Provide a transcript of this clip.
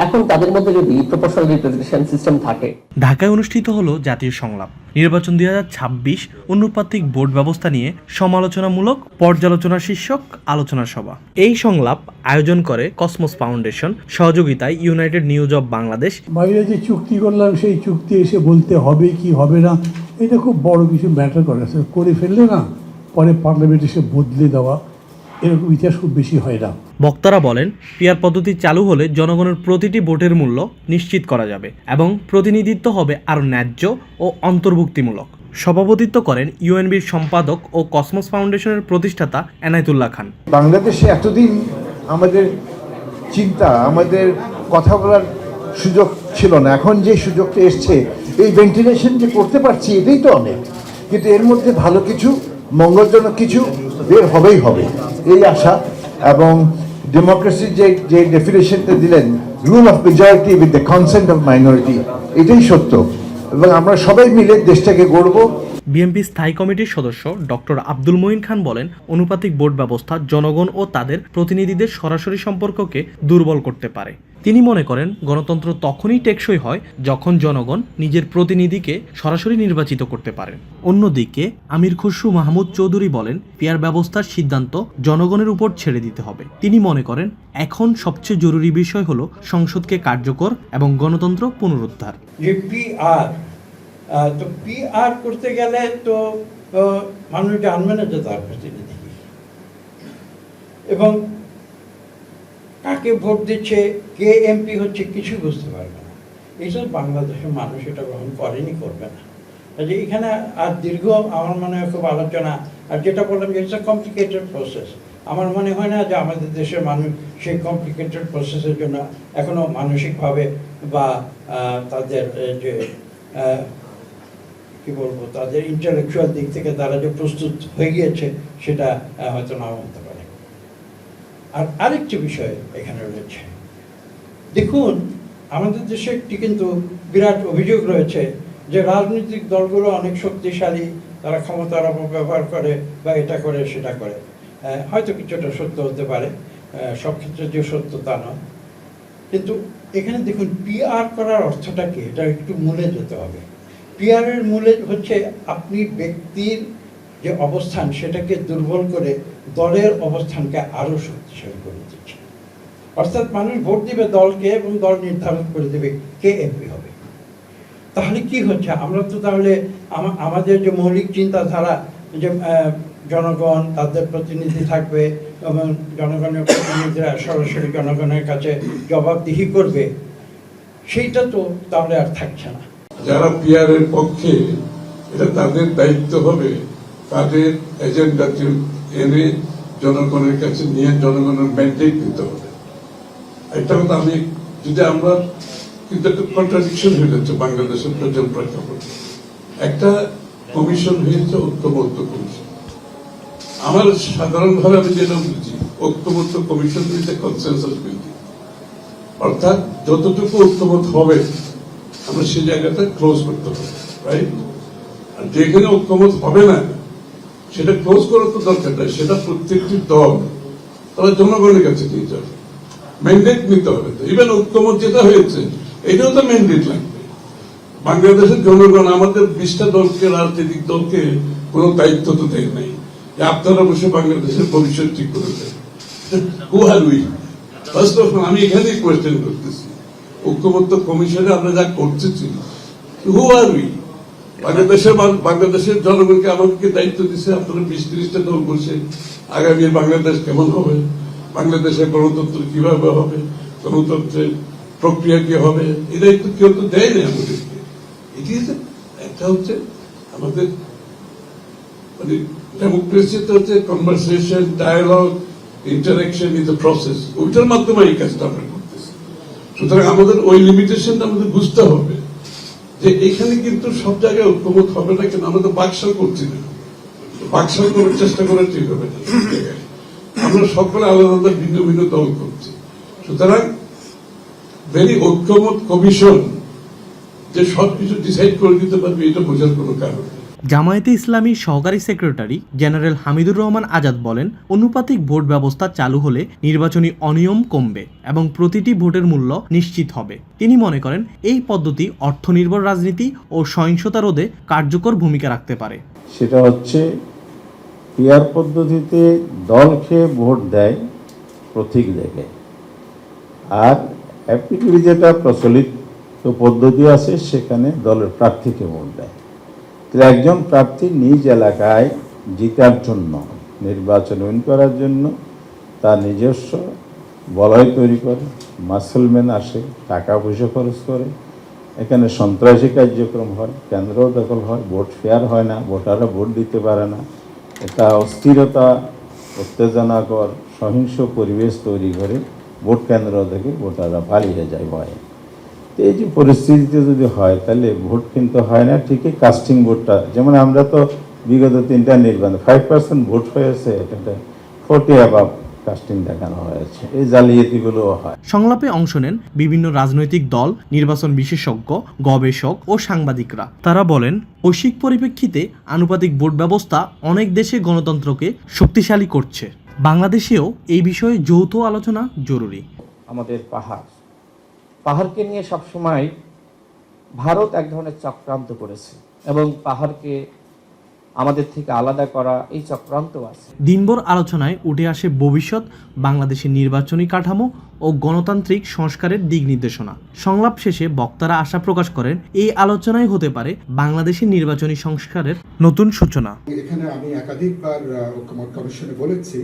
এখন তাদের মধ্যে যদি প্রপোর্শনাল রিপ্রেজেন্টেশন সিস্টেম থাকে। ঢাকায় অনুষ্ঠিত হলো জাতীয় সংলাপ নির্বাচন 2026 অনুপাতিক বোর্ড ব্যবস্থা নিয়ে সমালোচনামূলক পর্যালোচনা শীর্ষক আলোচনা সভা। এই সংলাপ আয়োজন করে কসমোস ফাউন্ডেশন, সহযোগিতায় ইউনাইটেড নিউজ অব বাংলাদেশ। বাইরে যে চুক্তি করলাম সেই চুক্তি এসে বলতে হবে কি হবে না, এটা খুব বড় কিছু ম্যাটার করে ফেললে না পরে পার্লামেন্ট এসে বদলে দেওয়া, এরকম ইতিহাস খুব বেশি হয় না। বক্তারা বলেন, পিআর পদ্ধতি চালু হলে জনগণের প্রতিটি ভোটের মূল্য নিশ্চিত করা যাবে এবং প্রতিনিধিত্ব হবে আরও ন্যায্য ও অন্তর্ভুক্তিমূলক। সভাপতিত্ব করেন ইউএনবির সম্পাদক ও কসমোস ফাউন্ডেশনের প্রতিষ্ঠাতা এনায়েতুল্লাহ খান। বাংলাদেশে এতদিন আমাদের চিন্তা, আমাদের কথা বলার সুযোগ ছিল না, এখন যে সুযোগটা এসছে, এই ভেন্টিলেশন যে করতে পারছি এটাই তো অনেক। কিন্তু এর মধ্যে ভালো কিছু, মঙ্গলজনক কিছু বের হবেই হবে এই আশা। এবং ডেমোক্রেসির যে ডেফিনেশনটা দিলেন, rule of majority with the consent of minority, এটাই সত্য এবং আমরা সবাই মিলে দেশটাকে গড়ব। বিএনপি স্থায়ী কমিটির সদস্য ডক্টর আব্দুল মঈন খান বলেন, অনুপাতিক ভোট ব্যবস্থা জনগণ ও তাদের প্রতিনিধিদের সরাসরি সম্পর্ককে দুর্বল করতে পারে। তিনি মনে করেন, গণতন্ত্র তখনই টেকসই হয় যখন জনগণ নিজের প্রতিনিধিকে সরাসরি নির্বাচিত করতে পারেন। অন্যদিকে আমির খসরু মাহমুদ চৌধুরী বলেন, পিআর ব্যবস্থার সিদ্ধান্ত জনগণের উপর ছেড়ে দিতে হবে। তিনি মনে করেন, এখন সবচেয়ে জরুরি বিষয় হলো সংসদকে কার্যকর এবং গণতন্ত্র পুনরুদ্ধার। তো পিআর করতে গেলে তো মানুষ জানবে না যে তার প্রতিনিধি এবং কাকে ভোট দিচ্ছে, কে এমপি হচ্ছে, কিছু বুঝতে পারবে না। এইসব বাংলাদেশের মানুষ এটা গ্রহণ করেনি, করবে না। কাজে এখানে আর দীর্ঘ আমার মনে হয় খুব আলোচনা, আর যেটা বললাম যে ইটস এ কমপ্লিকেটেড প্রসেস। আমার মনে হয় না যে আমাদের দেশের মানুষ সেই কমপ্লিকেটেড প্রসেসের জন্য এখনো মানসিকভাবে বা তাদের যে কি বলবো, তাদের ইন্টেলেকচুয়াল দিক থেকে তারা যে প্রস্তুত হয়ে গিয়েছে সেটা হয়তো নাও হতে পারে। আর আরেকটি বিষয় এখানে রয়েছে, দেখুন আমাদের দেশে একটি কিন্তু বিরাট অভিযোগ রয়েছে যে রাজনৈতিক দলগুলো অনেক শক্তিশালী, তারা ক্ষমতার অপব্যবহার করে বা এটা করে সেটা করে। হয়তো কিছুটা সত্য হতে পারে, সব ক্ষেত্রে যে সত্য তা নয়। কিন্তু এখানে দেখুন, পিআর করার অর্থটা কি, এটা একটু মূলে যেতে হবে। পিআরের মূলে হচ্ছে আপনি ব্যক্তির যে অবস্থান সেটাকে দুর্বল করে দলের অবস্থানকে আরও শক্তিশালী করে দিচ্ছে। অর্থাৎ মানুষ ভোট দিবে দলকে এবং দল নির্ধারণ করে দেবে কে এমপি হবে। তাহলে কি হচ্ছে, আমরা তো তাহলে আমাদের যে মৌলিক চিন্তাধারা যে জনগণ তাদের প্রতিনিধি থাকবে এবং জনগণের প্রতিনিধিরা সরাসরি জনগণের কাছে জবাবদিহি করবে, সেইটা তো তাহলে আর থাকছে না। যারা পিআর এর পক্ষে, এটা তাদের দায়িত্ব হবে তাদের এজেন্ডাকে এনে জনগণের কাছে নিয়ে জনগণের ম্যান্ডেট দিতে হবে। একটা কথা আমি যদি আমরা কিন্তু একটা কন্ট্রাডিকশন হয়ে যাচ্ছে বাংলাদেশের প্রেক্ষাপটে। একটা কমিশন হয়েছে ঐক্যবদ্ধ কমিশন। আমার সাধারণভাবে আমি যেটা বুঝি, ঐক্যবদ্ধ কমিশন হয়েছে কনসেনসাস বিল্ডিং, অর্থাৎ যতটুকু ঐক্যমত হবে আমরা সেই জায়গাটা ক্লোজ করতে হবে, রাইট? আর যেখানে ঐক্যমত হবে না সেটা ক্লোজ করার তো দরকার নাই, সেটা প্রত্যেকটি দল তারা জনগণের কাছে নিয়ে যাবে, ম্যান্ডেট নিতে হবে। তো ইভেন ঐক্যমত যেটা হয়েছে এটাও তো ম্যান্ডেট লাগবে। বাংলাদেশের জনগণ আমাদের 20টা দলকে, রাজনৈতিক দলকে কোনো দায়িত্ব তো দেয় নাই যে আপনারা বসে বাংলাদেশের ভবিষ্যৎ ঠিক করে দেন। হু আর উই? ফার্স্ট অফ অল আমি এখানেই কোয়েশ্চেন করতেছি, ঐক্যবদ্ধ কমিশনে আমরা যা করতেছি, হু আর উই? বাংলাদেশের জনগণকে আমাকে দায়িত্ব দিচ্ছে, আপনারা 20-30টা দল বসে আগামী বাংলাদেশ কেমন হবে, বাংলাদেশের গণতন্ত্র কিভাবে হবে, গণতন্ত্রের প্রক্রিয়া কি হবে, এই দায়িত্ব কেউ তো দেয় না আমাদেরকে। এটি একটা হচ্ছে আমাদের মানে ডেমোক্রেসিতে হচ্ছে conversation, dialogue, interaction is the process. ওইটার মাধ্যমে এই কাজটা আমরা করতেছি। সুতরাং আমাদের ওই লিমিটেশনটা আমাদের বুঝতে হবে যে এখানে কিন্তু সব জায়গায় ঐক্যমত হবে না, কেন আমরা তো বাকশাল করছি না। বাকশাল করার চেষ্টা করা ঠিক হবে না, আমরা সকলে আলাদা আলাদা ভিন্ন ভিন্ন দল করছি। সুতরাং ভেরি ঐক্যমত কমিশন যে সবকিছু ডিসাইড করে দিতে পারবে এটা বোঝার কোনো কারণ নেই। জামায়াতে ইসলামীর সহকারী সেক্রেটারি জেনারেল হামিদুর রহমান আজাদ বলেন, অনুপাতিক ভোট ব্যবস্থা চালু হলে নির্বাচনী অনিয়ম কমবে এবং প্রতিটি ভোটের মূল্য নিশ্চিত হবে। তিনি মনে করেন এই পদ্ধতি অর্থনির্ভর রাজনীতি ও সহিংসতা রোধে কার্যকর ভূমিকা রাখতে পারে। সেটা হচ্ছে পিআর পদ্ধতিতে দলকে ভোট দেয় প্রতীক দেখে, আর অ্যাপ্লিকেবল যেটা প্রচলিত পদ্ধতি আছে সেখানে দলের প্রার্থীকে ভোট দেয়। তাহলে একজন প্রার্থী নিজ এলাকায় জিতার জন্য, নির্বাচন উইন করার জন্য তার নিজস্ব বলয় তৈরি করে, মাসলম্যান আসে, টাকা পয়সা খরচ করে, এখানে সন্ত্রাসী কার্যক্রম হয়, কেন্দ্র দখল হয়, ভোট ফেয়ার হয় না, ভোটাররা ভোট দিতে পারে না, এটা অস্থিরতা, উত্তেজনাকর সহিংস পরিবেশ তৈরি করে ভোট কেন্দ্র থেকে ভোটাররা পালিয়ে যায় ভয়ে। তো এই যে পরিস্থিতিতে যদি হয় তাহলে ভোট কিন্তু হয় না। ঠিকই কাস্টিং ভোটটা, যেমন আমরা তো বিগত 3টা নির্বাচন 5% ভোট হয়েছে, এটা 40 অ্যাবাভ কাস্টিং দেখানো হয়েছে। এই জালিয়াতিগুলোও হয়। সংলাপে অংশ নেন বিভিন্ন রাজনৈতিক দল, নির্বাচন বিশেষজ্ঞ, গবেষক ও সাংবাদিকরা। তারা বলেন, বৈশ্বিক পরিপ্রেক্ষিতে আনুপাতিক ভোট ব্যবস্থা অনেক দেশে গণতন্ত্রকে শক্তিশালী করছে। বাংলাদেশেও এই বিষয়ে যৌথ আলোচনা জরুরি। আমাদের পাহাড়কে নিয়ে সবসময় ভারত এক ধরনের চক্রান্ত করেছে এবং পাহাড়কে আমাদের থেকে আলাদা করা এই চক্রান্ত আছে। দিনভর আলোচনায় উঠে আসে ভবিষ্যৎ বাংলাদেশের নির্বাচনী কাঠামো ও গণতান্ত্রিক সংস্কারের দিক নির্দেশনা। সংলাপ শেষে বক্তারা আশা প্রকাশ করেন, এই আলোচনায় হতে পারে বাংলাদেশের নির্বাচনী সংস্কারের নতুন সূচনা। এখানে আমি একাধিকবার ঐক্যমত্য কমিশনে বলেছি